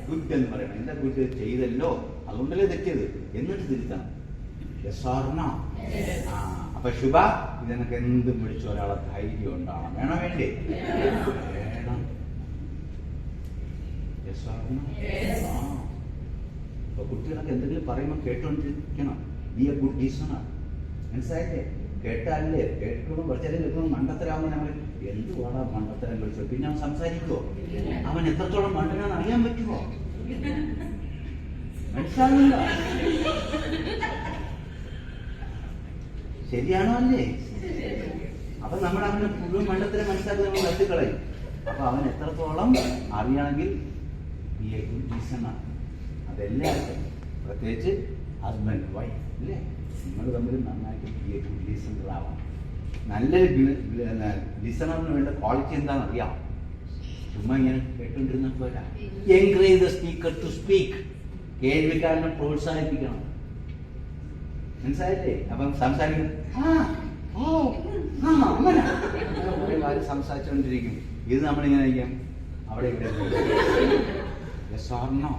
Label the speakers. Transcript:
Speaker 1: Good എന്ന് പറയണം. എന്താ ഗുഡ്? ചെയ്തല്ലോ, അതുകൊണ്ടല്ലേ തെറ്റിയത്, എന്നിട്ട് തിരുത്തണം. Yes or no? ആ, അപ്പൊ ശുഭ, ഇതിനൊക്കെ എന്തും വിളിച്ച ഒരാളെ ധൈര്യം ഉണ്ടാവണം. വേണോ വേണ്ടേ? വേണം. Yes or no? ആ, അപ്പൊ കുട്ടികളൊക്കെ എന്തെങ്കിലും പറയുമ്പോൾ കേട്ടോണ്ടിരിക്കണം. Be a good listener. മനസ്സിലായില്ലേ? കേട്ടാലേ, കേൾക്കുമ്പോൾ കുറച്ചേരം കേൾക്കുമ്പോൾ മണ്ടത്തരാകുമ്പോൾ നമ്മൾ എന്തുവാടാ മണ്ടത്തരം വിളിച്ചത്, പിന്നെ അവൻ സംസാരിക്കുമോ? അവൻ എത്രത്തോളം മണ്ടനാന്ന് അറിയാൻ പറ്റുമോ? മനസ്സിലാകുന്നില്ല. ശരിയാണോ അല്ലേ? അപ്പൊ നമ്മൾ അവന് മുഴുവൻ മണ്ടത്തരം മനസ്സിലാക്കി നമ്മൾ വെട്ടിക്കളയും. അപ്പൊ അവൻ എത്രത്തോളം അറിയണമെങ്കിൽ ബി എ ഗുഡ് ലിസണർ. അതെല്ലാവർക്കും, പ്രത്യേകിച്ച് ഹസ്ബൻഡ് വൈഫ് അല്ലേ, നിങ്ങൾ തമ്മിൽ നന്നായിട്ട് ബി എ ഗുഡ് ലിസണർ ആവാം. നല്ലൊരു ലിസണറിന് വേണ്ട ക്വാളിറ്റി എന്താണെന്ന് അറിയാം. ചുമ്മാ ഇങ്ങനെ കേട്ടുകൊണ്ടിരുന്ന പോരാ. Encourage the speaker to speak. കേൾവിക്കാരനെ പ്രോത്സാഹിപ്പിക്കണം. മനസ്സിലായില്ലേ? അപ്പം സംസാരിക്കുന്നത് അങ്ങനെ കുറെ കാര്യം സംസാരിച്ചുകൊണ്ടിരിക്കും. ഇത് നമ്മളിങ്ങനെ അവിടെ ഇവിടെ. Yes or no?